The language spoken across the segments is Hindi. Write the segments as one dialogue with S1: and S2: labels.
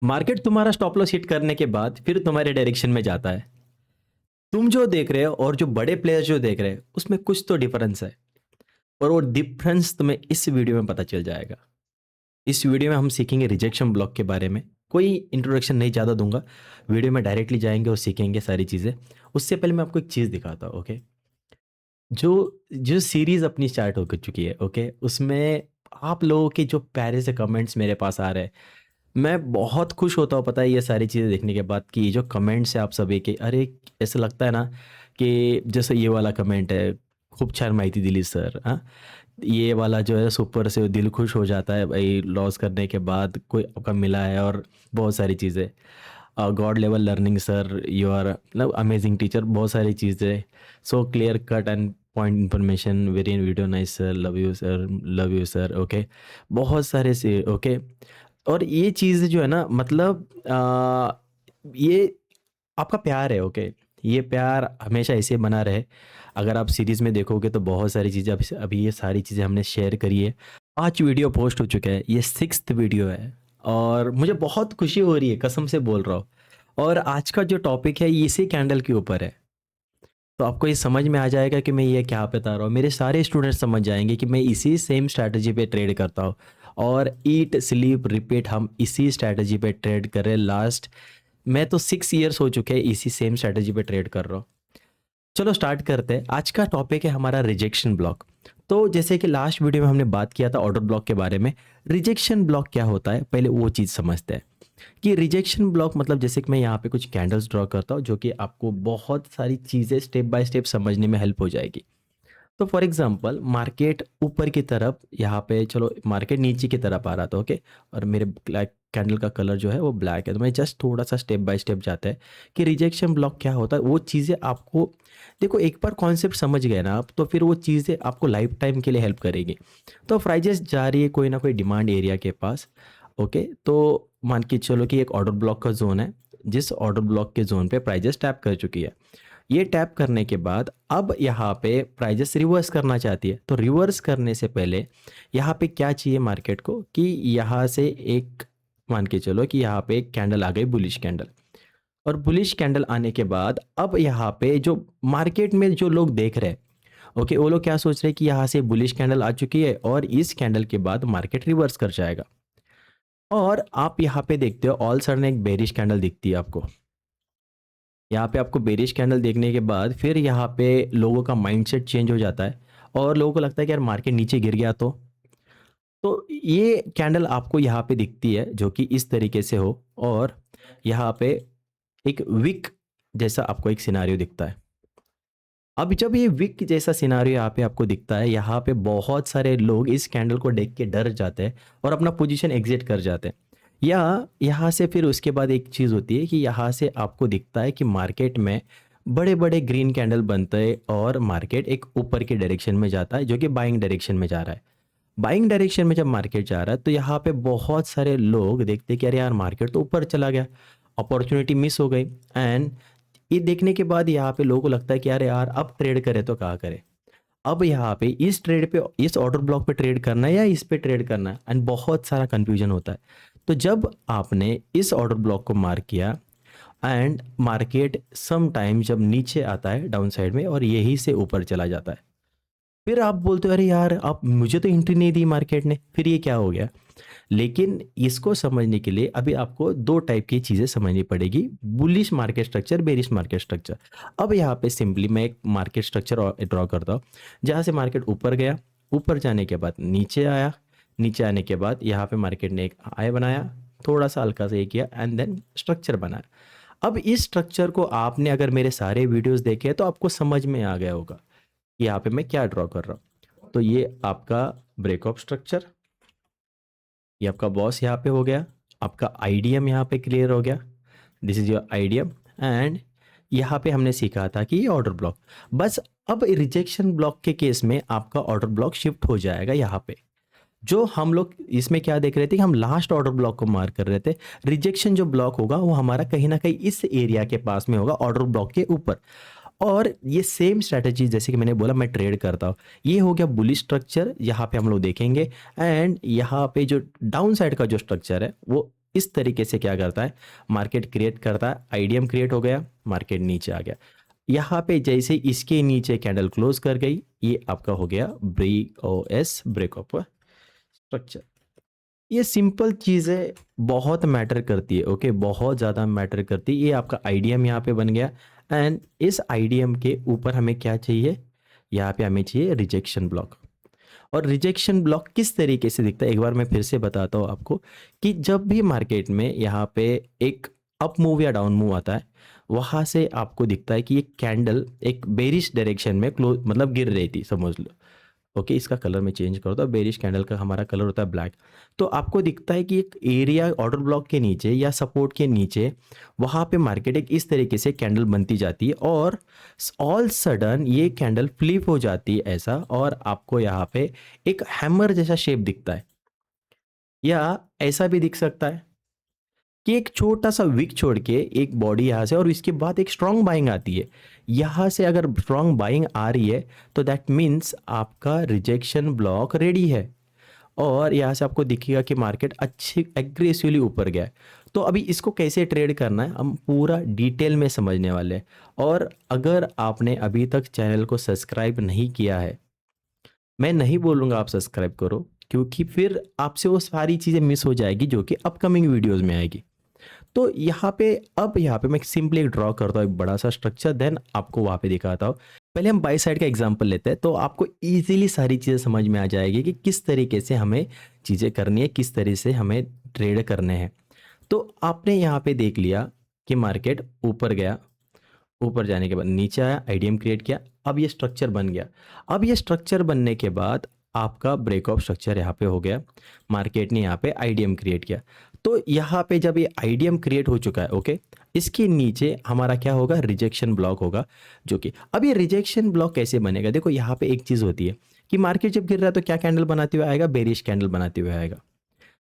S1: मार्केट तुम्हारा स्टॉप लॉस हिट करने के बाद फिर तुम्हारे डायरेक्शन में जाता है। तुम जो देख रहे हो और जो बड़े प्लेयर्स जो देख रहे हैं उसमें कुछ तो डिफरेंस है, और वो डिफरेंस तुम्हें इस वीडियो में पता चल जाएगा। इस वीडियो में हम सीखेंगे रिजेक्शन ब्लॉक के बारे में। कोई इंट्रोडक्शन नहीं ज़्यादा दूंगा, वीडियो में डायरेक्टली जाएंगे और सीखेंगे सारी चीज़ें। उससे पहले मैं आपको एक चीज़ दिखाता हूँ। ओके, जो जो सीरीज अपनी स्टार्ट हो चुकी है, ओके, उसमें आप लोगों के जो प्यारे से कमेंट्स मेरे पास आ रहे हैं, मैं बहुत खुश होता हूँ, पता है, ये सारी चीज़ें देखने के बाद कि ये जो कमेंट्स है आप सभी के, अरे ऐसा लगता है ना कि जैसे ये वाला कमेंट है, खूब छान माहिती दिली सर, हाँ, ये वाला जो है सुपर से दिल खुश हो जाता है भाई, लॉस करने के बाद कोई आपका मिला है, और बहुत सारी चीज़ें, god level learning sir, you are मतलब अमेजिंग टीचर, बहुत सारी चीज़ें, so clear cut and point information, very video nice sir, love you sir, love you sir, okay, बहुत सारे से, ओके। और ये चीज़ जो है ना, मतलब ये आपका प्यार है, ओके, ये प्यार हमेशा ऐसे बना रहे। अगर आप सीरीज में देखोगे तो बहुत सारी चीज़ें अभी ये सारी चीज़ें हमने शेयर करी है। 5 वीडियो पोस्ट हो चुके हैं, ये 6th वीडियो है, और मुझे बहुत खुशी हो रही है, कसम से बोल रहा हूँ। और आज का जो टॉपिक है ये इसी कैंडल के ऊपर है, तो आपको ये समझ में आ जाएगा कि मैं ये क्या बता रहा हूँ। मेरे सारे स्टूडेंट्स समझ जाएंगे कि मैं इसी सेम स्ट्रैटेजी पे ट्रेड करता हूँ, और ईट स्लीप रिपीट हम इसी स्ट्रैटेजी पे ट्रेड कर रहे हैं। लास्ट मैं तो 6 ईयर्स हो चुके हैं इसी सेम स्ट्रैटेजी पे ट्रेड कर रहा हूँ। चलो स्टार्ट करते हैं। आज का टॉपिक है हमारा रिजेक्शन ब्लॉक। तो जैसे कि लास्ट वीडियो में हमने बात किया था ऑर्डर ब्लॉक के बारे में, रिजेक्शन ब्लॉक क्या होता है पहले वो चीज़ समझते हैं। कि रिजेक्शन ब्लॉक मतलब, जैसे कि मैं यहाँ पे कुछ कैंडल्स ड्रॉ करता हूँ जो कि आपको बहुत सारी चीज़ें स्टेप बाय स्टेप समझने में हेल्प हो जाएगी। तो फॉर एग्जांपल मार्केट ऊपर की तरफ, यहाँ पे चलो मार्केट नीचे की तरफ आ रहा था, ओके, और मेरे ब्लैक कैंडल का कलर जो है वो ब्लैक है, तो मैं जस्ट थोड़ा सा स्टेप बाय स्टेप जाता है कि रिजेक्शन ब्लॉक क्या होता है, वो चीज़ें आपको देखो, एक बार कॉन्सेप्ट समझ गए ना आप, तो फिर वो चीज़ें आपको लाइफ टाइम के लिए हेल्प करेगी। तो प्राइजेस जा रही है कोई ना कोई डिमांड एरिया के पास, ओके, तो मान के चलो कि एक ऑर्डर ब्लॉक का जोन है, जिस ऑर्डर ब्लॉक के जोन पे प्राइजेस टैप कर चुकी है। ये टैप करने के बाद अब यहाँ पे प्राइजेस रिवर्स करना चाहती है, तो रिवर्स करने से पहले यहाँ पे क्या चाहिए मार्केट को कि यहाँ से एक, मान के चलो कि यहाँ पे एक कैंडल आ गई, बुलिश कैंडल, और बुलिश कैंडल आने के बाद अब यहाँ पे जो मार्केट में जो लोग देख रहे हैं, ओके, वो लोग क्या सोच रहे हैं कि यहाँ से बुलिश कैंडल आ चुकी है और इस कैंडल के बाद मार्केट रिवर्स कर जाएगा। और आप यहाँ पे देखते हो ऑल सडन एक बेरिश कैंडल दिखती है आपको। यहाँ पे आपको बेरिश कैंडल देखने के बाद फिर यहाँ पे लोगों का माइंडसेट चेंज हो जाता है, और लोगों को लगता है कि यार मार्केट नीचे गिर गया, तो ये कैंडल आपको यहाँ पे दिखती है जो कि इस तरीके से हो, और यहाँ पे एक विक जैसा आपको एक सिनारियो दिखता है। अब जब ये विक जैसा सिनारियो यहाँ पे आपको दिखता है, यहाँ पे बहुत सारे लोग इस कैंडल को देख के डर जाते हैं और अपना पोजीशन एग्जिट कर जाते हैं। या यहाँ से फिर उसके बाद एक चीज़ होती है कि यहाँ से आपको दिखता है कि मार्केट में बड़े बड़े ग्रीन कैंडल बनते हैं और मार्केट एक ऊपर के डायरेक्शन में जाता है, जो कि बाइंग डायरेक्शन में जा रहा है। बाइंग डायरेक्शन में जब मार्केट जा रहा है तो यहाँ पे बहुत सारे लोग देखते हैं कि अरे यार मार्केट तो ऊपर चला गया, अपॉर्चुनिटी मिस हो गई। एंड ये देखने के बाद यहाँ पे लोगों को लगता है कि अरे यार अब ट्रेड करें तो क्या करें, अब यहाँ पे इस ट्रेड पे, इस ऑर्डर ब्लॉक पे ट्रेड करना है या इस पे ट्रेड करना है, एंड बहुत सारा कंफ्यूजन होता है। तो जब आपने इस ऑर्डर ब्लॉक को मार्क किया एंड मार्केट सम टाइम जब नीचे आता है डाउन साइड में और यही से ऊपर चला जाता है, फिर आप बोलते हो अरे यार आप मुझे तो एंट्री नहीं दी मार्केट ने, फिर ये क्या हो गया। लेकिन इसको समझने के लिए अभी आपको दो टाइप की चीज़ें समझनी पड़ेगी, bullish market structure, bearish market structure. अब यहाँ पे सिंपली मैं एक मार्केट स्ट्रक्चर ड्रॉ करता हूँ, जहाँ से मार्केट ऊपर गया, ऊपर जाने के बाद नीचे आया, नीचे आने के बाद यहाँ पे मार्केट ने एक आई बनाया, थोड़ा सा हल्का सा ये किया एंड देन स्ट्रक्चर बनाया। अब इस स्ट्रक्चर को आपने अगर मेरे सारे वीडियोस देखे तो आपको समझ में आ गया होगा यहाँ पे मैं क्या ड्रॉ कर रहा हूँ। तो ये आपका ब्रेकअप स्ट्रक्चर, ये आपका बॉस यहाँ पे हो गया, आपका आईडीएम यहाँ पे क्लियर हो गया, this is your IDM. And यहाँ पे हमने सीखा था कि ये ऑर्डर ब्लॉक, बस अब रिजेक्शन ब्लॉक के केस में आपका ऑर्डर ब्लॉक शिफ्ट हो जाएगा यहाँ पे। जो हम लोग इसमें क्या देख रहे थे कि हम लास्ट ऑर्डर ब्लॉक को मार्क कर रहे थे, रिजेक्शन जो ब्लॉक होगा वो हमारा कहीं ना कहीं इस एरिया के पास में होगा, ऑर्डर ब्लॉक के ऊपर। और ये सेम स्ट्रैटेजी जैसे कि मैंने बोला मैं ट्रेड करता हूँ, ये हो गया बुलिश स्ट्रक्चर, यहाँ पे हम लोग देखेंगे। एंड यहाँ पे जो डाउन साइड का जो स्ट्रक्चर है वो इस तरीके से क्या करता है, मार्केट क्रिएट करता है। आईडीएम क्रिएट हो गया, मार्केट नीचे आ गया। यहाँ पे जैसे इसके नीचे कैंडल क्लोज कर गई, ये आपका हो गया BOS, ब्रेक ऑफ स्ट्रक्चर। ये सिंपल चीज़ें बहुत मैटर करती है, ओके, बहुत ज़्यादा मैटर करती है। ये आपका आईडीएम यहाँ पे बन गया, एंड इस आईडीएम के ऊपर हमें क्या चाहिए, यहाँ पे हमें चाहिए रिजेक्शन ब्लॉक। और रिजेक्शन ब्लॉक किस तरीके से दिखता है, एक बार मैं फिर से बताता हूँ आपको, कि जब भी मार्केट में यहाँ पे एक अप मूव या डाउन मूव आता है, वहाँ से आपको दिखता है कि ये कैंडल एक बेरिश डायरेक्शन में क्लोज, मतलब गिर रही थी, समझ लो। ओके, इसका कलर मैं चेंज करता हूँ। बेरिश कैंडल का हमारा कलर होता है ब्लैक। तो आपको दिखता है कि एक एरिया ऑर्डर ब्लॉक के नीचे या सपोर्ट के नीचे, वहाँ पे मार्केट एक इस तरीके से कैंडल बनती जाती है, और ऑल सडन ये कैंडल फ्लिप हो जाती है ऐसा, और आपको यहाँ पे एक हैमर जैसा शेप दिखता है, या ऐसा भी दिख सकता है कि एक छोटा सा विक छोड़ के एक बॉडी यहाँ से, और इसके बाद एक स्ट्रांग बाइंग आती है। यहाँ से अगर स्ट्रांग बाइंग आ रही है तो दैट मीन्स आपका रिजेक्शन ब्लॉक रेडी है, और यहाँ से आपको दिखेगा कि मार्केट अच्छी एग्रेसिवली ऊपर गया है। तो अभी इसको कैसे ट्रेड करना है हम पूरा डिटेल में समझने वाले हैं। और अगर आपने अभी तक चैनल को सब्सक्राइब नहीं किया है, मैं नहीं बोलूँगा आप सब्सक्राइब करो, क्योंकि फिर आपसे वो सारी चीज़ें मिस हो जाएगी जो कि अपकमिंग वीडियोज़ में आएगी। तो यहाँ पे मैं सिंपली एक ड्रॉ करता हूँ एक बड़ा सा स्ट्रक्चर, देन आपको वहाँ पे दिखाता हूँ। पहले हम बाई साइड का एग्जांपल लेते हैं, तो आपको इजीली सारी चीज़ें समझ में आ जाएगी कि किस तरीके से हमें चीज़ें करनी है, किस तरीके से हमें ट्रेड करने हैं। तो आपने यहाँ पे देख लिया कि मार्केट ऊपर गया, ऊपर जाने के बाद नीचे आया, आईडीएम क्रिएट किया, अब ये स्ट्रक्चर बन गया। अब ये स्ट्रक्चर बनने के बाद आपका ब्रेक ऑफ स्ट्रक्चर यहाँ पे हो गया, मार्केट ने यहाँ पे आईडीएम क्रिएट किया। तो यहाँ पे जब ये आईडीएम क्रिएट हो चुका है, ओके, इसके नीचे हमारा क्या होगा, रिजेक्शन ब्लॉक होगा। जो कि अब ये रिजेक्शन ब्लॉक कैसे बनेगा, देखो यहाँ पे एक चीज़ होती है कि मार्केट जब गिर रहा है तो क्या कैंडल बनाते हुए आएगा, बेरिश कैंडल बनाते हुए आएगा।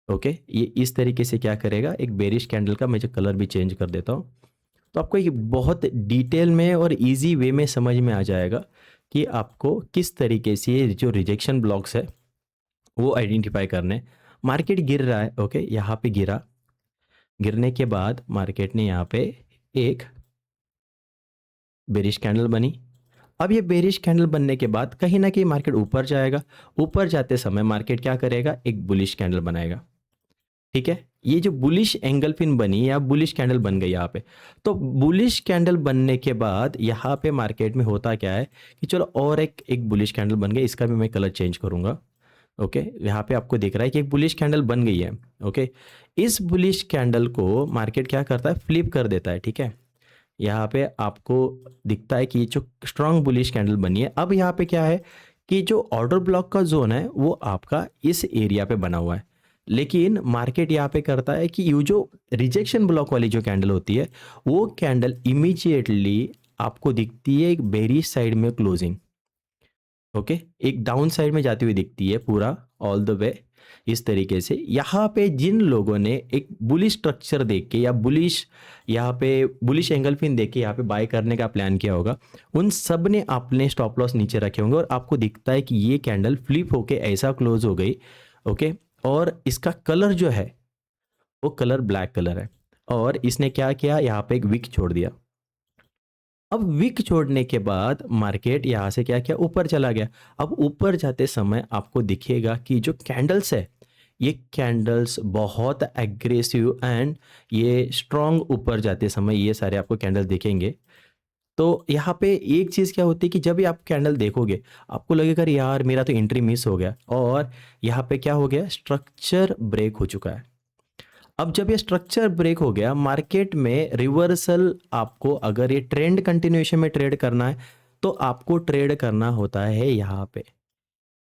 S1: ओके, ये इस तरीके से क्या करेगा, एक बेरिश कैंडल का मैं जो कलर भी चेंज कर देता हूँ, तो आपको ये बहुत डिटेल में और इजी वे में समझ में आ जाएगा कि आपको किस तरीके से ये जो रिजेक्शन ब्लॉक्स है वो आइडेंटिफाई करने। मार्केट गिर रहा है, ओके, यहाँ पे गिरा, गिरने के बाद मार्केट ने यहाँ पे एक बेरिश कैंडल बनी। अब ये बेरिश कैंडल बनने के बाद कहीं ना कहीं मार्केट ऊपर जाएगा, ऊपर जाते समय मार्केट क्या करेगा, एक बुलिश कैंडल बनाएगा। ठीक है, ये जो बुलिश एंगल पिन बनी या बुलिश कैंडल बन गई यहाँ पे, तो बुलिश कैंडल बनने के बाद यहाँ पे मार्केट में होता क्या है कि चलो और एक बुलिश कैंडल बन गई, इसका भी मैं कलर चेंज करूंगा। ओके, यहाँ पे आपको दिख रहा है कि एक बुलिश कैंडल बन गई है। ओके, इस बुलिश कैंडल को मार्केट क्या करता है, फ्लिप कर देता है। ठीक है, यहाँ पे आपको दिखता है कि जो स्ट्रांग बुलिश कैंडल बनी है, अब यहाँ पे क्या है कि जो ऑर्डर ब्लॉक का जोन है वो आपका इस एरिया पे बना हुआ है, लेकिन मार्केट यहाँ पे करता है कि ये जो रिजेक्शन ब्लॉक वाली जो कैंडल होती है, वो कैंडल इमीडिएटली आपको दिखती है एक बेरिश साइड में क्लोजिंग। ओके, एक डाउन साइड में जाती हुई दिखती है पूरा ऑल द वे। इस तरीके से यहाँ पे जिन लोगों ने एक बुलिश स्ट्रक्चर देख के या बुलिश, यहाँ पे बुलिश एंगल पिन देख के यहाँ पे बाय करने का प्लान किया होगा, उन सब ने अपने स्टॉप लॉस नीचे रखे होंगे, और आपको दिखता है कि ये कैंडल फ्लिप होके ऐसा क्लोज हो गई। ओके, और इसका कलर जो है वो कलर ब्लैक कलर है, और इसने क्या किया, यहाँ पे एक विक छोड़ दिया। अब विक छोड़ने के बाद मार्केट यहाँ से क्या किया, ऊपर चला गया। अब ऊपर जाते समय आपको दिखेगा कि जो कैंडल्स है, ये कैंडल्स बहुत एग्रेसिव एंड ये स्ट्रॉन्ग ऊपर जाते समय ये सारे आपको कैंडल दिखेंगे। तो यहाँ पे एक चीज़ क्या होती है कि जब भी आप कैंडल देखोगे, आपको लगेगा अरे यार मेरा तो एंट्री मिस हो गया, और यहाँ पे क्या हो गया, स्ट्रक्चर ब्रेक हो चुका है। अब जब ये स्ट्रक्चर ब्रेक हो गया, मार्केट में रिवर्सल, आपको अगर ये ट्रेंड कंटिन्यूएशन में ट्रेड करना है तो आपको ट्रेड करना होता है यहाँ पे।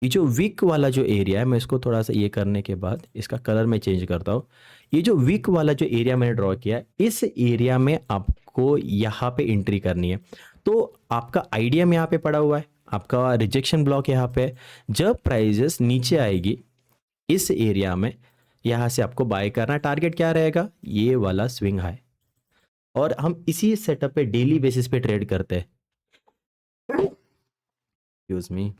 S1: ये जो वीक वाला जो एरिया है, मैं इसको थोड़ा सा ये करने के बाद इसका कलर मैं चेंज करता हूँ। ये जो वीक वाला जो एरिया मैंने ड्रॉ किया है, इस एरिया में आपको यहाँ पे एंट्री करनी है। तो आपका आईडीएम यहाँ पे पड़ा हुआ है, आपका रिजेक्शन ब्लॉक यहाँ पे है। जब प्राइजेस नीचे आएगी इस एरिया में, यहाँ से आपको बाय करना, टारगेट क्या रहेगा, ये वाला स्विंग हाई। और हम इसी सेटअप पे डेली बेसिस पे ट्रेड करते हैं। एक्सक्यूज मी,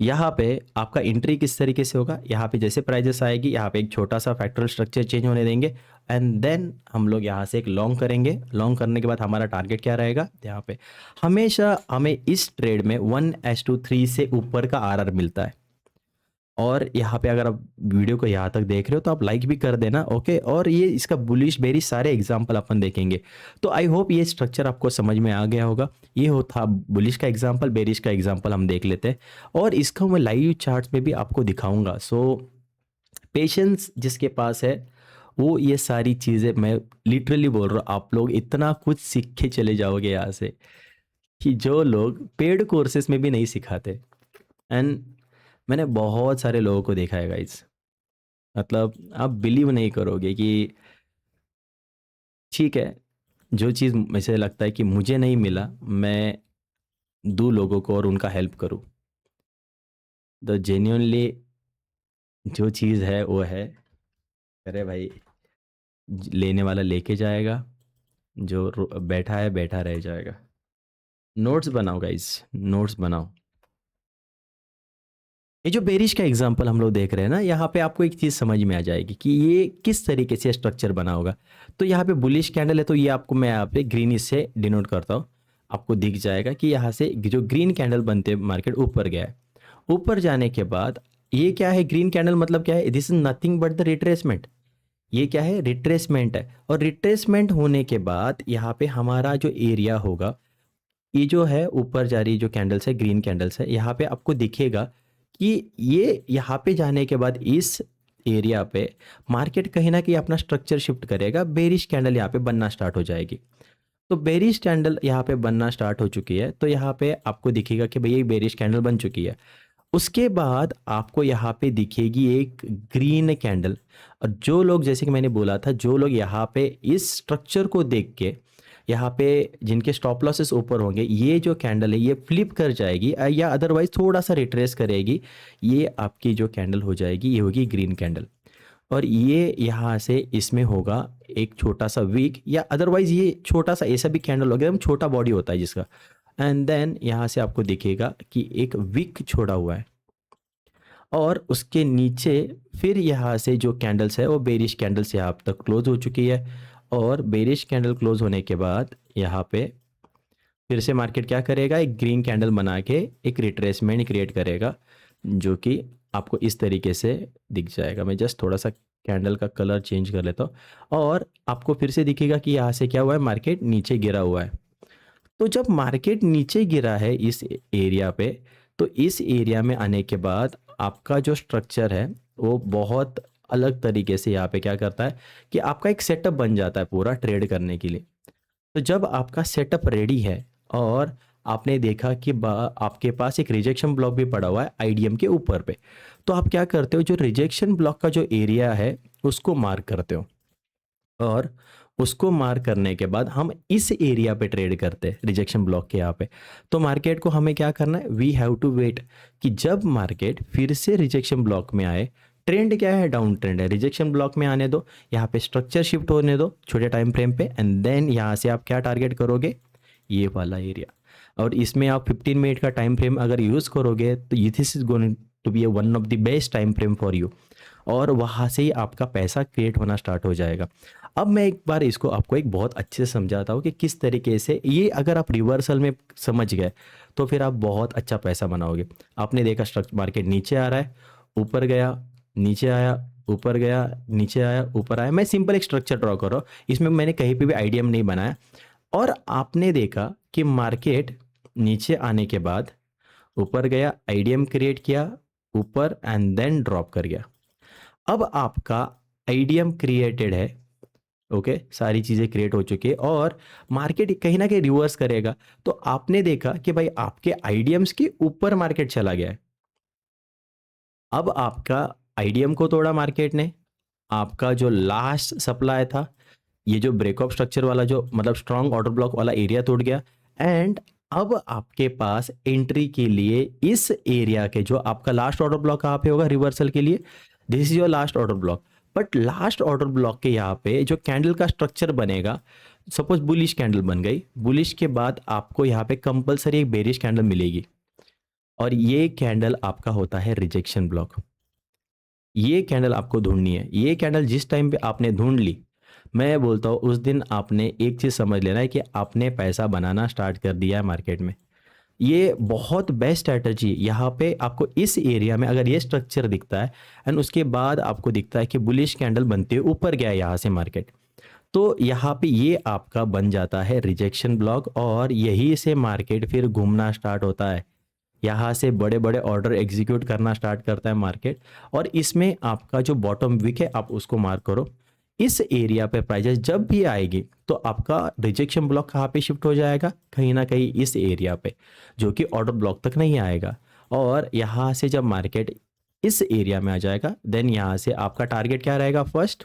S1: यहाँ पे आपका एंट्री किस तरीके से होगा, यहाँ पे जैसे प्राइजेस आएगी यहाँ पे एक छोटा सा फैक्टरल स्ट्रक्चर चेंज होने देंगे एंड देन हम लोग यहाँ से एक लॉन्ग करेंगे। लॉन्ग करने के बाद हमारा टारगेट क्या रहेगा, यहाँ पे हमेशा हमें इस ट्रेड में 1:3 से ऊपर का आरआर मिलता है। और यहाँ पे अगर आप वीडियो को यहाँ तक देख रहे हो तो आप लाइक भी कर देना, ओके। और ये इसका बुलिश बेरिश सारे एग्जांपल अपन देखेंगे। तो आई होप ये स्ट्रक्चर आपको समझ में आ गया होगा। ये हो था बुलिश का एग्जांपल, बेरिश का एग्जांपल हम देख लेते हैं और इसका मैं लाइव चार्ट्स में भी आपको दिखाऊंगा। सो पेशेंस जिसके पास है वो ये सारी चीज़ें, मैं लिटरली बोल रहा हूँ, आप लोग इतना कुछ सीख के चले जाओगे यहाँ से कि जो लोग पेड कोर्सेज में भी नहीं सिखाते। एंड मैंने बहुत सारे लोगों को देखा है गाइस, मतलब आप बिलीव नहीं करोगे कि ठीक है, जो चीज़ मुझे लगता है कि मुझे नहीं मिला मैं दूँ लोगों को और उनका हेल्प करूँ। तो जेन्युइनली जो चीज़ है वो है, अरे भाई लेने वाला लेके जाएगा, जो बैठा है बैठा रह जाएगा। नोट्स बनाओ गाइस, नोट्स बनाओ। ये जो बेरिश का एग्जांपल हम लोग देख रहे हैं ना, यहाँ पे आपको एक चीज़ समझ में आ जाएगी कि ये किस तरीके से स्ट्रक्चर बना होगा। तो यहाँ पे बुलिश कैंडल है तो ये आपको मैं यहाँ पे ग्रीन से डिनोट करता हूँ। आपको दिख जाएगा कि यहाँ से जो ग्रीन कैंडल बनते मार्केट ऊपर गया है। ऊपर जाने के बाद ये क्या है, ग्रीन कैंडल मतलब क्या है, this is nothing but the retracement. ये क्या है, रिट्रेसमेंट है। और रिट्रेसमेंट होने के बाद यहाँ पे हमारा जो एरिया होगा, ये जो है ऊपर जा रही जो कैंडल्स है, ग्रीन कैंडल्स है, यहाँ पे आपको दिखेगा कि ये यहाँ पे जाने के बाद इस एरिया पे मार्केट कहीं ना कहीं अपना स्ट्रक्चर शिफ्ट करेगा, बेरिश कैंडल यहाँ पे बनना स्टार्ट हो जाएगी। तो बेरिश कैंडल यहाँ पे बनना स्टार्ट हो चुकी है तो यहाँ पे आपको दिखेगा कि भैया ये बेरिश कैंडल बन चुकी है। उसके बाद आपको यहाँ पे दिखेगी एक ग्रीन कैंडल। और जो लोग, जैसे कि मैंने बोला था, जो लोग यहाँ पे इस स्ट्रक्चर को देख के यहाँ पे जिनके स्टॉप लॉसेस ऊपर होंगे, ये जो कैंडल है ये फ्लिप कर जाएगी या अदरवाइज थोड़ा सा रिट्रेस करेगी, ये आपकी जो कैंडल हो जाएगी ये होगी ग्रीन कैंडल। और ये यहाँ से इसमें होगा एक छोटा सा वीक, या अदरवाइज ये छोटा सा ऐसा भी कैंडल होगा, एकदम छोटा बॉडी होता है जिसका। एंड देन यहाँ से आपको दिखेगा कि एक वीक छोड़ा हुआ है और उसके नीचे फिर यहाँ से जो कैंडल्स है वो बेरिश कैंडल्स यहाँ तक क्लोज हो चुकी है। और बेरिश कैंडल क्लोज होने के बाद यहाँ पे फिर से मार्केट क्या करेगा, एक ग्रीन कैंडल बना के एक रिट्रेसमेंट क्रिएट करेगा, जो कि आपको इस तरीके से दिख जाएगा। मैं जस्ट थोड़ा सा कैंडल का कलर चेंज कर लेता हूँ और आपको फिर से दिखेगा कि यहाँ से क्या हुआ है, मार्केट नीचे गिरा हुआ है। तो जब मार्केट नीचे गिरा है इस एरिया पे, तो इस एरिया में आने के बाद आपका जो स्ट्रक्चर है वो बहुत अलग तरीके से यहाँ पे क्या करता है कि आपका एक सेटअप बन जाता है पूरा ट्रेड करने के लिए। तो जब आपका सेटअप रेडी है और आपने देखा कि आपके पास एक रिजेक्शन ब्लॉक भी पड़ा हुआ है आईडीएम के ऊपर पे, तो आप क्या करते हो, जो रिजेक्शन ब्लॉक का जो एरिया है उसको मार्क करते हो। और उसको मार्क करने के बाद हम इस एरिया पे ट्रेड करते हैं, रिजेक्शन ब्लॉक के यहाँ पे। तो मार्केट को हमें क्या करना है, वी हैव टू वेट कि जब मार्केट फिर से रिजेक्शन ब्लॉक में आए, ट्रेंड क्या है, डाउन ट्रेंड है, रिजेक्शन ब्लॉक में आने दो, यहाँ पे स्ट्रक्चर शिफ्ट होने दो छोटे टाइम फ्रेम पे, एंड देन यहाँ से आप क्या टारगेट करोगे, ये वाला एरिया। और इसमें आप 15 मिनट का टाइम फ्रेम अगर यूज़ करोगे तो this is going to be one of the best time frame for you, और वहाँ से ही आपका पैसा क्रिएट होना स्टार्ट हो जाएगा। अब मैं एक बार इसको आपको एक बहुत अच्छे से समझाता हूँ कि किस तरीके से ये अगर आप रिवर्सल में समझ गए तो फिर आप बहुत अच्छा पैसा बनाओगे। आपने देखा स्ट्रक्चर मार्केट नीचे आ रहा है, ऊपर गया, नीचे आया, ऊपर गया, नीचे आया, ऊपर आया। मैं सिंपल एक स्ट्रक्चर ड्रॉ कर रहा हूँ, इसमें मैंने कहीं पे भी आईडीएम नहीं बनाया। और आपने देखा कि मार्केट नीचे आने के बाद ऊपर गया, आईडीएम क्रिएट किया ऊपर एंड देन ड्रॉप कर गया। अब आपका आईडीएम क्रिएटेड है, ओके, सारी चीज़ें क्रिएट हो चुकी है और मार्केट कहीं ना कहीं रिवर्स करेगा। तो आपने देखा कि भाई आपके आईडीएम्स के ऊपर मार्केट चला गया है। अब आपका आईडीएम को तोड़ा मार्केट ने, आपका जो लास्ट सप्लाई था, ये जो ब्रेकअप स्ट्रक्चर वाला जो मतलब स्ट्रॉन्ग ऑर्डर ब्लॉक वाला एरिया टूट गया। एंड अब आपके पास एंट्री के लिए इस एरिया के जो आपका लास्ट ऑर्डर ब्लॉक कहाँ पे होगा रिवर्सल के लिए, this is your last order block. But last order block के यहाँ पे जो कैंडल का स्ट्रक्चर बनेगा, सपोज बुलिश कैंडल बन गई, बुलिश के बाद आपको यहाँ पे कंपलसरी एक बेरिश कैंडल मिलेगी। और ये कैंडल आपका होता है रिजेक्शन ब्लॉक। ये कैंडल आपको ढूंढनी है। ये कैंडल जिस टाइम पे आपने ढूंढ ली, मैं बोलता हूँ उस दिन आपने एक चीज़ समझ लेना है कि आपने पैसा बनाना स्टार्ट कर दिया है मार्केट में। ये बहुत बेस्ट स्ट्रैटेजी है। यहाँ पे आपको इस एरिया में अगर ये स्ट्रक्चर दिखता है एंड उसके बाद आपको दिखता है कि बुलिश कैंडल बनते हुए ऊपर गया है यहाँ से मार्केट, तो यहाँ पे ये आपका बन जाता है रिजेक्शन ब्लॉक और यही से मार्केट फिर घूमना स्टार्ट होता है। यहाँ से बड़े बड़े ऑर्डर एग्जीक्यूट करना स्टार्ट करता है मार्केट। और इसमें आपका जो बॉटम विक है आप उसको मार्क करो। इस एरिया पे प्राइजेस जब भी आएगी तो आपका रिजेक्शन ब्लॉक कहाँ पे शिफ्ट हो जाएगा, कहीं ना कहीं इस एरिया पे, जो कि ऑर्डर ब्लॉक तक नहीं आएगा। और यहाँ से जब मार्केट इस एरिया में आ जाएगा, देन यहाँ से आपका टारगेट क्या रहेगा, फर्स्ट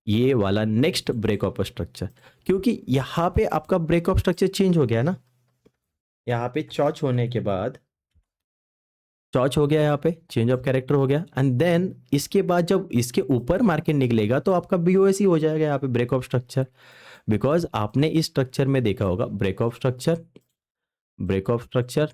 S1: ये वाला नेक्स्ट ब्रेक ऑफ स्ट्रक्चर। क्योंकि यहाँ पे आपका ब्रेक ऑफ स्ट्रक्चर चेंज हो गया ना, यहाँ पे चॉच होने के बाद चॉच हो गया, यहाँ पे चेंज ऑफ कैरेक्टर हो गया एंड देन इसके बाद जब इसके ऊपर मार्केट निकलेगा तो आपका बीओएस ही हो जाएगा यहाँ पे ब्रेक ऑफ स्ट्रक्चर। बिकॉज आपने इस स्ट्रक्चर में देखा होगा break of structure, break of structure,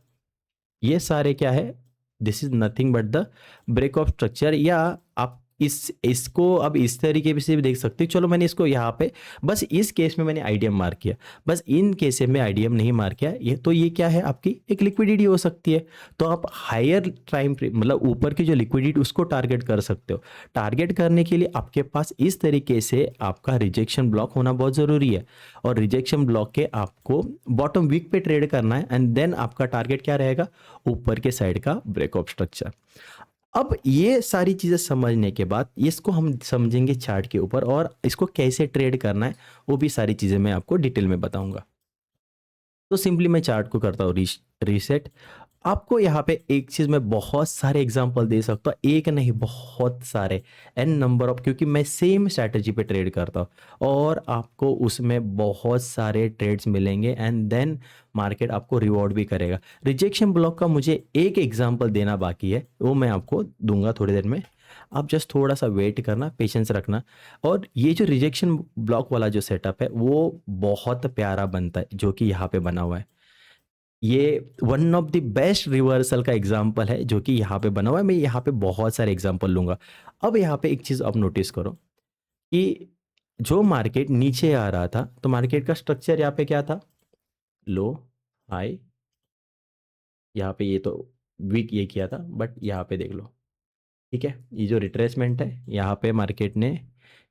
S1: ये सारे क्या है, this is nothing but the break of structure. या आप इसको अब इस तरीके से भी देख सकते हो। चलो मैंने इसको यहाँ पे बस इस केस में मैंने आईडीएम मार्क किया, बस इन केस में आईडीएम नहीं मार्क किया। ये तो ये क्या है, आपकी एक लिक्विडिटी हो सकती है। तो आप हायर टाइम मतलब ऊपर की जो लिक्विडिटी उसको टारगेट कर सकते हो। टारगेट करने के लिए आपके पास इस तरीके से आपका रिजेक्शन ब्लॉक होना बहुत ज़रूरी है। और रिजेक्शन ब्लॉक के आपको बॉटम वीक पे ट्रेड करना है एंड देन आपका टारगेट क्या रहेगा, ऊपर के साइड का ब्रेक ऑफ स्ट्रक्चर। अब ये सारी चीज़ें समझने के बाद इसको हम समझेंगे चार्ट के ऊपर, और इसको कैसे ट्रेड करना है वो भी सारी चीज़ें मैं आपको डिटेल में बताऊंगा। तो सिंपली मैं चार्ट को करता हूँ रीसेट। आपको यहाँ पे एक चीज़ मैं बहुत सारे एग्जांपल दे सकता हूँ, एक नहीं बहुत सारे, एन नंबर ऑफ, क्योंकि मैं सेम स्ट्रैटेजी पे ट्रेड करता हूँ और आपको उसमें बहुत सारे ट्रेड्स मिलेंगे एंड देन मार्केट आपको रिवॉर्ड भी करेगा। रिजेक्शन ब्लॉक का मुझे एक एग्जांपल देना बाकी है, वो मैं आपको दूंगा थोड़ी देर में। आप जस्ट थोड़ा सा वेट करना, पेशेंस रखना। और ये जो रिजेक्शन ब्लॉक वाला जो सेटअप है वो बहुत प्यारा बनता है, जो कि यहाँ पे बना हुआ है। ये one of the best reversal का एग्जाम्पल है जो कि यहाँ पे बना हुआ है। मैं यहाँ पे बहुत सारे एग्जाम्पल लूंगा। अब यहाँ पे एक चीज़ आप नोटिस करो कि जो मार्केट नीचे आ रहा था तो मार्केट का स्ट्रक्चर यहाँ पे क्या था, लो, हाई, यहाँ पे ये तो वीक ये किया था, बट यहाँ पे देख लो, ठीक है, ये जो रिट्रेसमेंट है यहाँ पे मार्केट ने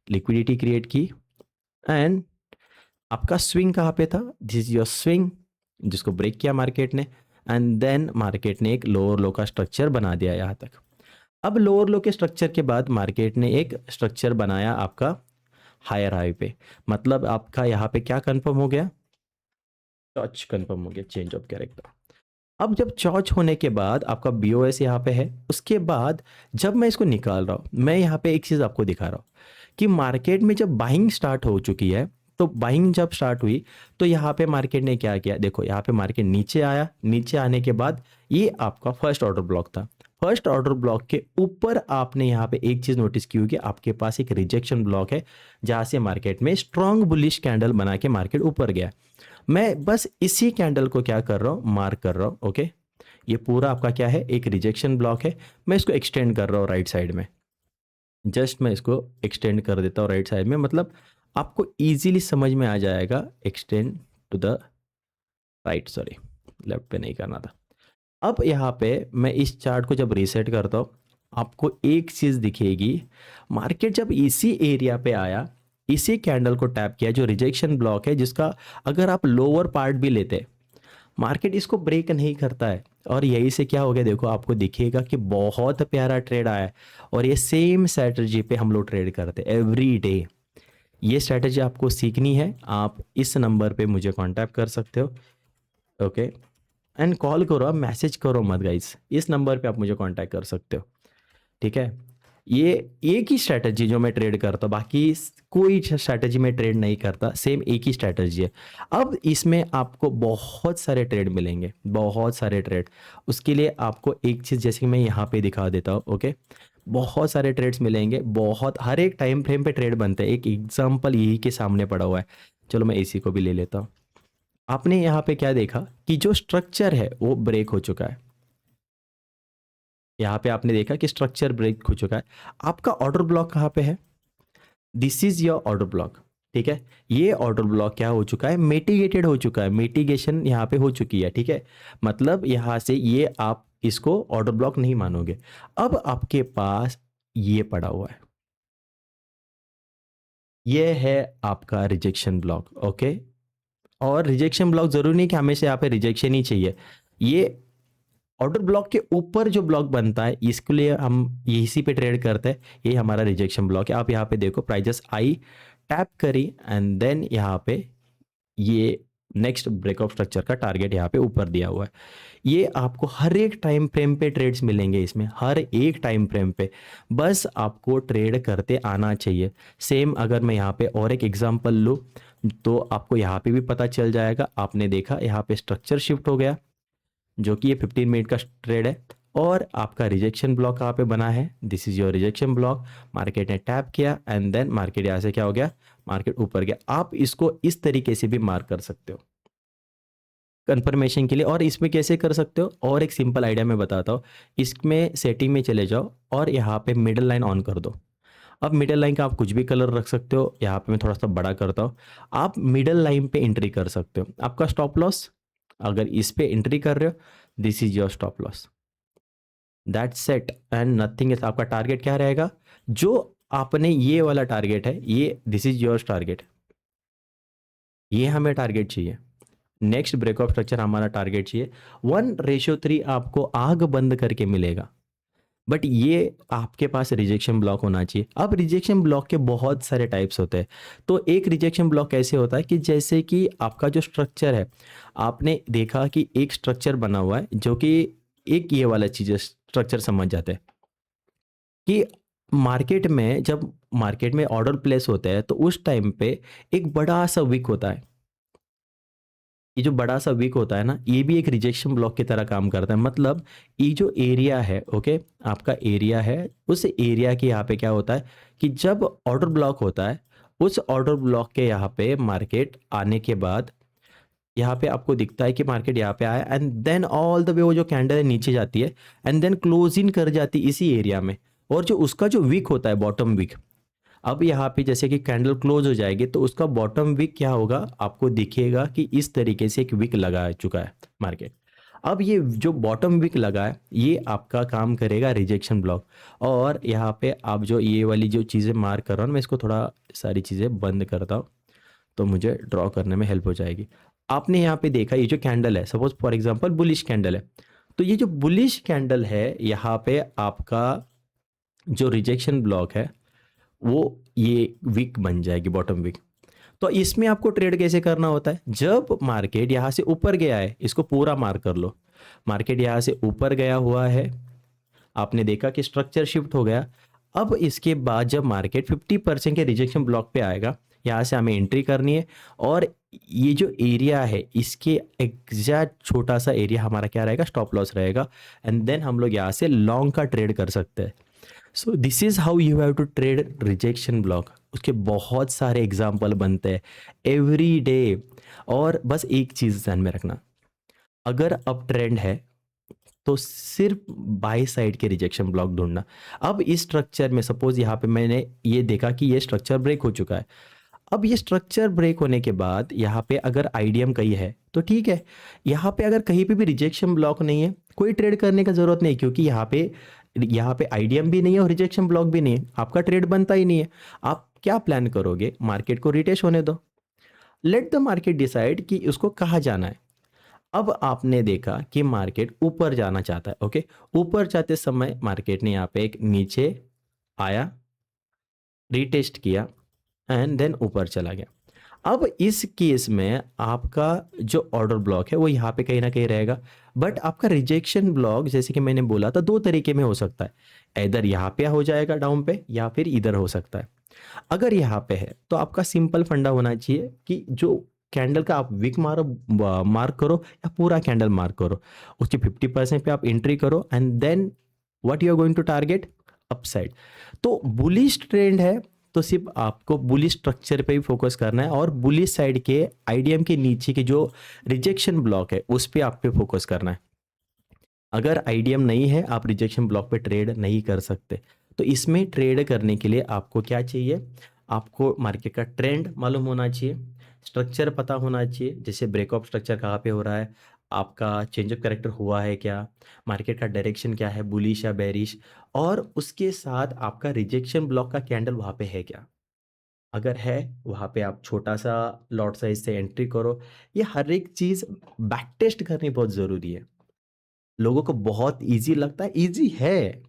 S1: लिक्विडिटी क्रिएट की एंड आपका स्विंग कहाँ पे था, दिस इज योर स्विंग, जिसको ब्रेक किया मार्केट ने एंड देन मार्केट ने एक लोअर लो का स्ट्रक्चर बना दिया यहाँ तक। अब लोअर लो के स्ट्रक्चर के बाद मार्केट ने एक स्ट्रक्चर बनाया आपका हायर हाई पे, मतलब आपका यहाँ पे क्या कंफर्म हो गया, चॉच कंफर्म हो गया, चेंज ऑफ कैरेक्टर। अब जब चॉच होने के बाद आपका बीओएस यहाँ पे है, उसके बाद जब मैं इसको निकाल रहा हूँ, मैं यहाँ पे एक चीज़ आपको दिखा रहा हूँ कि मार्केट में जब बाइंग स्टार्ट हो चुकी है, तो बाइंग जब स्टार्ट हुई तो यहाँ पे मार्केट ने क्या किया, देखो यहाँ पे मार्केट नीचे आया, नीचे आने के बाद ये आपका फर्स्ट ऑर्डर ब्लॉक था। फर्स्ट ऑर्डर ब्लॉक के ऊपर आपने यहाँ पे एक चीज़ नोटिस की होगी, आपके पास एक रिजेक्शन ब्लॉक है जहाँ से मार्केट में स्ट्रॉन्ग बुलिश कैंडल बना के मार्केट ऊपर गया। मैं बस इसी कैंडल को क्या कर रहा हूँ, मार्क कर रहा हूँ। ओके, ये पूरा आपका क्या है, एक रिजेक्शन ब्लॉक है। मैं इसको एक्सटेंड कर रहा हूँ राइट साइड में, जस्ट मैं इसको एक्सटेंड कर देता हूँ राइट साइड में, मतलब आपको इजीली समझ में आ जाएगा। Extend to the right, sorry left पे नहीं करना था। अब यहाँ पे मैं इस चार्ट को जब रीसेट करता हूँ, आपको एक चीज़ दिखेगी, मार्केट जब इसी एरिया पे आया, इसी कैंडल को टैप किया जो रिजेक्शन ब्लॉक है, जिसका अगर आप लोअर पार्ट भी लेते, मार्केट इसको ब्रेक नहीं करता है। और यही से क्या हो गया, देखो आपको दिखेगा कि बहुत प्यारा ट्रेड आया है। और ये सेम स्ट्रैटेजी पे हम लोग ट्रेड करते हैं एवरी डे। ये स्ट्रैटेजी आपको सीखनी है, आप इस नंबर पे मुझे कांटेक्ट कर सकते हो। ओके, एंड कॉल करो, आप मैसेज करो मत गाइस, इस नंबर पे आप मुझे कांटेक्ट कर सकते हो, ठीक है। ये एक ही स्ट्रैटेजी जो मैं ट्रेड करता हूँ, बाकी कोई स्ट्रैटेजी में ट्रेड नहीं करता, सेम एक ही स्ट्रैटेजी है। अब इसमें आपको बहुत सारे ट्रेड मिलेंगे, बहुत सारे ट्रेड। उसके लिए आपको एक चीज़ जैसे कि मैं यहाँ पे दिखा देता हूँ। ओके, बहुत सारे ट्रेड्स मिलेंगे, बहुत हर एक टाइम फ्रेम पे ट्रेड बनते हैं। एक एग्जांपल यही के सामने पड़ा हुआ है, चलो मैं इसी को भी ले लेता हूँ। आपने यहाँ पे क्या देखा कि जो स्ट्रक्चर है वो ब्रेक हो चुका है, यहाँ पे आपने देखा कि स्ट्रक्चर ब्रेक हो चुका है। आपका ऑर्डर ब्लॉक कहाँ पे है? This is your order block, ठीक है। ये ऑर्डर ब्लॉक क्या हो चुका है? मिटिगेटेड हो चुका है, मिटिगेशन यहाँ पे हो चुकी है, ठीक है। मतलब यहाँ से ये आप इसको ऑर्डर ब्लॉक नहीं मानोगे। अब आपके पास ये पड़ा हुआ है, ये है आपका रिजेक्शन ब्लॉक, ओके। और रिजेक्शन ब्लॉक जरूरी नहीं कि हमेशा यहाँ पे रिजेक्शन ही चाहिए। ये ऑर्डर ब्लॉक के ऊपर जो ब्लॉक बनता है इसके लिए हम इसी पे ट्रेड करते हैं, ये हमारा रिजेक्शन ब्लॉक है। आप यहाँ पे देखो प्राइजेस आई, टैप करी एंड देन यहाँ पे ये नेक्स्ट ब्रेकआउट स्ट्रक्चर का टारगेट यहाँ पे ऊपर दिया हुआ है। ये आपको हर एक टाइम फ्रेम पे ट्रेड्स मिलेंगे इसमें, हर एक टाइम फ्रेम पे। बस आपको ट्रेड करते आना चाहिए। सेम अगर मैं यहाँ पे और एक एग्जांपल लूँ तो आपको यहाँ पे भी पता चल जाएगा। आपने देखा यहाँ पे स्ट्रक्चर शिफ्ट हो गया, जो कि ये 15 मिनट का ट्रेड है, और आपका रिजेक्शन ब्लॉक कहाँ पे बना है? This is your rejection block. Market ने टैप किया एंड देन मार्केट यहाँ से क्या हो गया? मार्केट ऊपर गया। आप इसको इस तरीके से भी मार्क कर सकते हो कंफर्मेशन के लिए। और इसमें कैसे कर सकते हो? और एक सिंपल आइडिया मैं बताता हूँ। इसमें सेटिंग में चले जाओ और यहाँ पे मिडल लाइन ऑन कर दो। अब मिडल लाइन का आप कुछ भी कलर रख सकते हो। यहाँ पे मैं थोड़ा सा बड़ा करता हूँ। आप मिडल लाइन पे एंट्री कर सकते हो। आपका स्टॉप लॉस, अगर इस पे एंट्री कर रहे हो, this is your stop loss, that set and nothing else. आपका टारगेट क्या रहेगा? जो आपने ये वाला टारगेट है, ये दिस इज योर टारगेट, ये हमें टारगेट चाहिए। नेक्स्ट ब्रेकआउट स्ट्रक्चर हमारा टारगेट चाहिए 1:3 आपको आग बंद करके मिलेगा। बट ये आपके पास रिजेक्शन ब्लॉक होना चाहिए। अब रिजेक्शन ब्लॉक के बहुत सारे टाइप्स होते हैं। तो एक रिजेक्शन ब्लॉक कैसे होता है कि जैसे कि आपका जो स्ट्रक्चर है, आपने देखा कि एक स्ट्रक्चर बना हुआ है, जो कि एक ये वाला चीज़ स्ट्रक्चर समझ जाते हैं कि मार्केट में जब मार्केट में ऑर्डर प्लेस होते हैं तो उस टाइम पे एक बड़ा सा विक होता है। ये जो बड़ा सा विक होता है ना, ये भी एक रिजेक्शन ब्लॉक की तरह काम करता है। मतलब ये जो एरिया है, ओके, आपका एरिया है, उस एरिया के यहाँ पे क्या होता है कि जब ऑर्डर ब्लॉक होता है, उस ऑर्डर ब्लॉक के यहाँ पे मार्केट आने के बाद यहाँ पे आपको दिखता है कि मार्केट यहाँ पे आया and then all the way वो जो कैंडल है नीचे जाती है एंड देन क्लोज इन कर जाती है इसी एरिया में। और जो उसका जो विक होता है, बॉटम विक, अब यहाँ पे जैसे कि कैंडल क्लोज हो जाएगी तो उसका बॉटम विक क्या होगा? आपको दिखेगा कि इस तरीके से एक विक लगा चुका है मार्केट। अब ये जो बॉटम विक लगा है, ये आपका काम करेगा रिजेक्शन ब्लॉक। और यहाँ पे आप जो ये वाली जो चीज़ें मार्क कर रहा हूँ, मैं इसको थोड़ा सारी चीज़ें बंद करता हूँ तो मुझे ड्रॉ करने में हेल्प हो जाएगी। आपने यहाँ पे देखा ये जो कैंडल है, suppose for example bullish candle है, तो ये जो बुलिश कैंडल है यहाँ पे आपका जो रिजेक्शन ब्लॉक है वो ये वीक बन जाएगी, बॉटम वीक। तो इसमें आपको ट्रेड कैसे करना होता है? जब मार्केट यहाँ से ऊपर गया है, इसको पूरा मार्क कर लो, मार्केट यहाँ से ऊपर गया हुआ है, आपने देखा कि स्ट्रक्चर शिफ्ट हो गया। अब इसके बाद जब मार्केट 50% के रिजेक्शन ब्लॉक पे आएगा, यहाँ से हमें एंट्री करनी है। और ये जो एरिया है, इसके एग्जैक्ट छोटा सा एरिया हमारा क्या रहेगा? स्टॉप लॉस रहेगा। एंड देन हम लोग यहाँ से लॉन्ग का ट्रेड कर सकते हैं। So this is how you have to trade rejection block. उसके बहुत सारे एग्जाम्पल बनते हैं एवरी डे। और बस एक चीज़ ध्यान में रखना, अगर अप ट्रेंड है तो सिर्फ बाई साइड के रिजेक्शन ब्लॉक ढूंढना। अब इस स्ट्रक्चर में सपोज यहाँ पे मैंने ये देखा कि ये स्ट्रक्चर ब्रेक हो चुका है। अब ये स्ट्रक्चर ब्रेक होने के बाद यहाँ पे अगर आईडीएम कहीं है तो ठीक है। यहाँ पे अगर कहीं पे भी रिजेक्शन ब्लॉक नहीं है, कोई ट्रेड करने का जरूरत नहीं, क्योंकि यहाँ पे आईडीएम भी नहीं है और रिजेक्शन ब्लॉक भी नहीं है, आपका ट्रेड बनता ही नहीं है। आप क्या प्लान करोगे? मार्केट को रिटेस्ट होने दो, लेट द मार्केट डिसाइड कि उसको कहाँ जाना है। अब आपने देखा कि मार्केट ऊपर जाना चाहता है, ओके। ऊपर जाते समय मार्केट ने यहाँ पे एक नीचे आया, रिटेस्ट किया एंड देन ऊपर चला गया। अब इस केस में आपका जो ऑर्डर ब्लॉक है वो यहाँ पे कहीं ना कहीं रहेगा। बट आपका रिजेक्शन ब्लॉक, जैसे कि मैंने बोला था, दो तरीके में हो सकता है। इधर यहाँ पे हो जाएगा डाउन पे, या फिर इधर हो सकता है। अगर यहाँ पे है तो आपका सिंपल फंडा होना चाहिए कि जो कैंडल का आप विक मारो, मार्क करो, या पूरा कैंडल मार्क करो, उसके 50% पे आप एंट्री करो and then what you are going to target? Upside. तो बुलिश ट्रेंड है तो सिर्फ आपको बुलिश स्ट्रक्चर पे ही फोकस करना है, और बुलिश साइड के आईडीएम के नीचे के जो रिजेक्शन ब्लॉक है उस पे आप पे फोकस करना है। अगर आईडीएम नहीं है आप रिजेक्शन ब्लॉक पे ट्रेड नहीं कर सकते। तो इसमें ट्रेड करने के लिए आपको क्या चाहिए, आपको मार्केट का ट्रेंड मालूम होना चाहिए, स्ट्रक्चर पता होना चाहिए, जैसे ब्रेकअप स्ट्रक्चर कहाँ पे हो रहा है, आपका चेंज ऑफ करेक्टर हुआ है क्या, मार्केट का डायरेक्शन क्या है, बुलिश या बेरिश, और उसके साथ आपका रिजेक्शन ब्लॉक का कैंडल वहाँ पे है क्या। अगर है वहाँ पे आप छोटा सा लॉट साइज से एंट्री करो। ये हर एक चीज़ बैक टेस्ट करनी बहुत ज़रूरी है। लोगों को बहुत ईज़ी लगता है, ईज़ी है।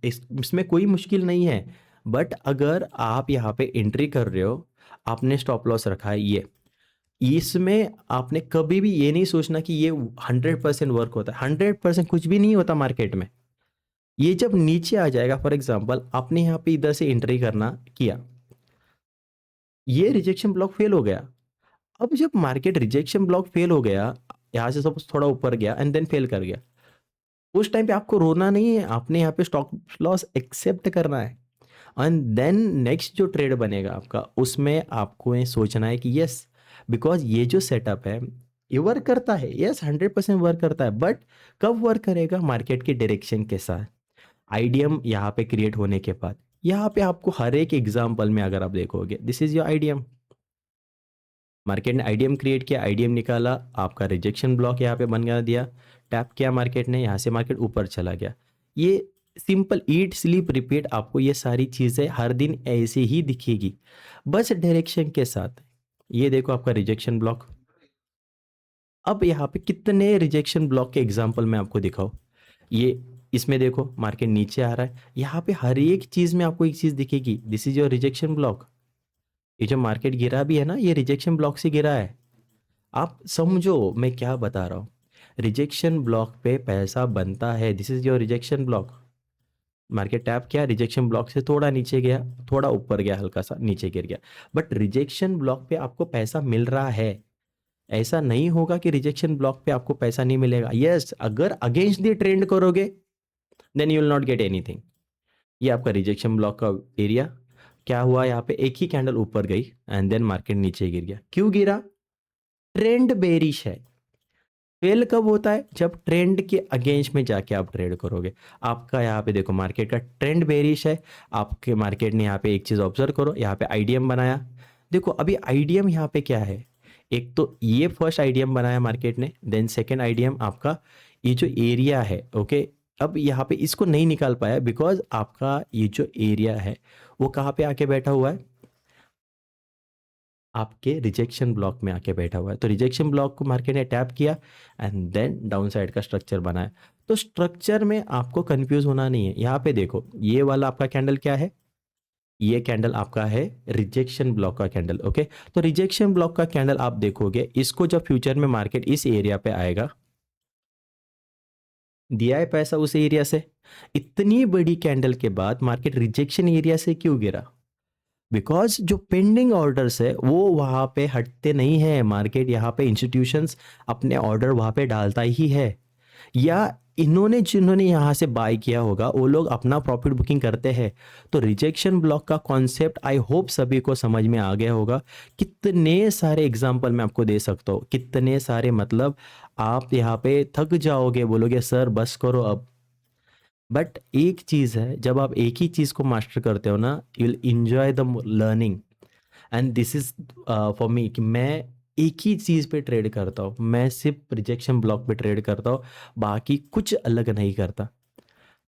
S1: इसमें कोई मुश्किल नहीं है। बट अगर आप यहाँ पे एंट्री कर रहे हो, आपने स्टॉप लॉस रखा है ये, इसमें आपने कभी भी ये नहीं सोचना कि ये 100% वर्क होता है। 100% कुछ भी नहीं होता मार्केट में। ये जब नीचे आ जाएगा, फॉर एग्जांपल आपने यहाँ पे इधर से एंट्री करना किया, ये रिजेक्शन ब्लॉक फेल हो गया। अब जब मार्केट रिजेक्शन ब्लॉक फेल हो गया, यहाँ से सपोज थोड़ा ऊपर गया एंड देन फेल कर गया, उस टाइम पे आपको रोना नहीं है, आपने यहाँ पे स्टॉप लॉस एक्सेप्ट करना है। एंड देन नेक्स्ट जो ट्रेड बनेगा आपका, उसमें आपको ये सोचना है कि यस, बिकॉज ये जो सेटअप है ये वर्क करता है, यस 100% वर्क करता है, बट कब वर्क करेगा, मार्केट के डायरेक्शन के साथ। आईडीएम यहाँ पे क्रिएट होने के बाद, यहाँ पे आपको हर एक एग्जाम्पल में अगर आप देखोगे, this is your IDM. Market ने आईडीएम क्रिएट किया, आईडीएम निकाला, आपका रिजेक्शन ब्लॉक यहाँ पे बन गया, दिया टैप किया मार्केट ने, यहाँ से मार्केट ऊपर चला गया। ये सिंपल ईट स्लीप रिपीट, आपको ये सारी चीज़ें हर दिन ऐसे ही दिखेगी, बस डायरेक्शन के साथ। ये देखो आपका रिजेक्शन ब्लॉक। अब यहाँ पे कितने रिजेक्शन ब्लॉक के एग्जाम्पल मैं आपको दिखाऊं। ये इसमें देखो मार्केट नीचे आ रहा है, यहाँ पे हर एक चीज़ में आपको एक चीज़ दिखेगी, this is your rejection block. ये जो मार्केट गिरा भी है ना, ये रिजेक्शन ब्लॉक से गिरा है। आप समझो मैं क्या बता रहा हूँ। रिजेक्शन ब्लॉक पे पैसा बनता है, this is your rejection block. Market tap किया, रिजेक्शन ब्लॉक से थोड़ा नीचे गया, थोड़ा ऊपर गया, हल्का सा नीचे गिर गया, बट रिजेक्शन ब्लॉक पे आपको पैसा मिल रहा है। ऐसा नहीं होगा कि रिजेक्शन ब्लॉक पे आपको पैसा नहीं मिलेगा। यस, अगर अगेंस्ट द ट्रेंड करोगे then you will not get anything. ये आपका रिजेक्शन ब्लॉक का एरिया। क्या हुआ, यहाँ पे एक ही कैंडल ऊपर गई एंड देन मार्केट नीचे गिर गया। क्यों गिरा, ट्रेंड बेरिश है। फेल कब होता है, जब ट्रेंड के अगेंस्ट में जाके आप ट्रेड करोगे। आपका यहाँ पे देखो मार्केट का ट्रेंड बेरिश है, आपके मार्केट ने यहाँ पे एक चीज ऑब्जर्व करो, यहाँ पे आईडीएम बनाया। देखो अभी आईडीएम यहाँ पे क्या है, एक तो ये फर्स्ट आईडीएम बनाया मार्केट ने, देन सेकेंड आईडीएम आपका ये जो एरिया है, ओके। अब यहाँ पे इसको नहीं निकाल पाया बिकॉज आपका ये जो एरिया है वो कहाँ पे आके बैठा हुआ है, आपके रिजेक्शन ब्लॉक में आके बैठा हुआ है। तो रिजेक्शन ब्लॉक को मार्केट ने टैप किया एंड देन डाउन साइड का स्ट्रक्चर बनाया। तो स्ट्रक्चर में आपको कंफ्यूज होना नहीं है। यहाँ पे देखो ये वाला आपका कैंडल क्या है, ये कैंडल आपका है रिजेक्शन ब्लॉक का कैंडल, ओके। तो रिजेक्शन ब्लॉक का कैंडल आप देखोगे, इसको जब फ्यूचर में मार्केट इस एरिया पे आएगा, दिया है पैसा उस एरिया से, इतनी बड़ी कैंडल के बाद मार्केट रिजेक्शन एरिया से क्यों गिरा, बिकॉज जो पेंडिंग ऑर्डर्स है वो वहाँ पे हटते नहीं है। मार्केट यहाँ पे इंस्टीट्यूशंस अपने ऑर्डर वहाँ पे डालता ही है, या इन्होंने जिन्होंने यहाँ से बाय किया होगा वो लोग अपना प्रॉफिट बुकिंग करते हैं। तो रिजेक्शन ब्लॉक का कॉन्सेप्ट आई होप सभी को समझ में आ गया होगा। कितने सारे एग्जाम्पल मैं आपको दे सकता हूँ, कितने सारे, मतलब आप यहाँ पे थक जाओगे, बोलोगे सर बस करो अब। बट एक चीज़ है, जब आप एक ही चीज़ को मास्टर करते हो ना, you will enjoy the learning. And this is for me कि मैं एक ही चीज़ पे ट्रेड करता हूँ, मैं सिर्फ रिजेक्शन ब्लॉक पे ट्रेड करता हूँ, बाकी कुछ अलग नहीं करता।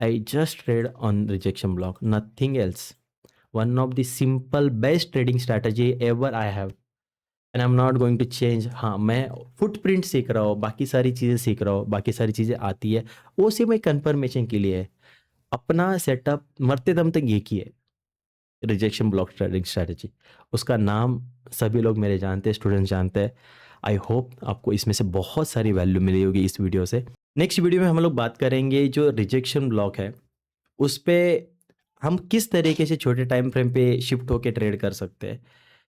S1: I just trade on rejection block, nothing else. One of the simple best trading strategy ever I have, and I am not going to change. हाँ, मैं फुटप्रिंट सीख रहा हूँ, बाकी सारी चीज़ें सीख रहा हूँ, बाकी सारी चीज़ें आती है, वो सिर्फ एक कन्फर्मेशन के लिए है। अपना सेटअप मरते दम तक एक ही है, रिजेक्शन ब्लॉक ट्रेडिंग स्ट्रैटेजी। उसका नाम सभी लोग मेरे जानते हैं, स्टूडेंट्स जानते हैं। आई होप आपको इसमें से बहुत सारी वैल्यू मिली होगी इस वीडियो से। नेक्स्ट वीडियो में हम लोग बात करेंगे जो रिजेक्शन ब्लॉक है उस पे हम किस तरीके से छोटे टाइम फ्रेम पे शिफ्ट होके ट्रेड कर सकते हैं,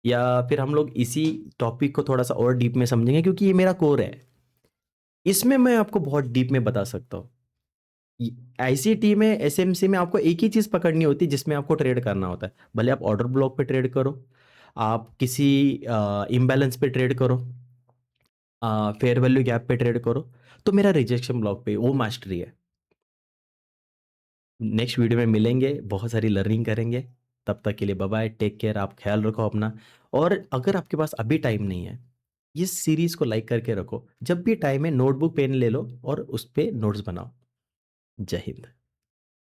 S1: या फिर हम लोग इसी टॉपिक को थोड़ा सा और डीप में समझेंगे, क्योंकि ये मेरा कोर है। इसमें मैं आपको बहुत डीप में बता सकता हूँ। आईसीटी में, एसएमसी में आपको एक ही चीज़ पकड़नी होती है जिसमें आपको ट्रेड करना होता है। भले आप ऑर्डर ब्लॉक पे ट्रेड करो, आप किसी इम्बैलेंस पे ट्रेड करो, फेयर वैल्यू गैप पे ट्रेड करो, तो मेरा रिजेक्शन ब्लॉक पे वो मास्टरी है। नेक्स्ट वीडियो में मिलेंगे, बहुत सारी लर्निंग करेंगे। तब तक के लिए बाय बाय, टेक केयर, आप ख्याल रखो अपना। और अगर आपके पास अभी टाइम नहीं है, इस सीरीज को लाइक करके रखो, जब भी टाइम है नोटबुक पेन ले लो और उस पे नोट्स बनाओ। जय हिंद।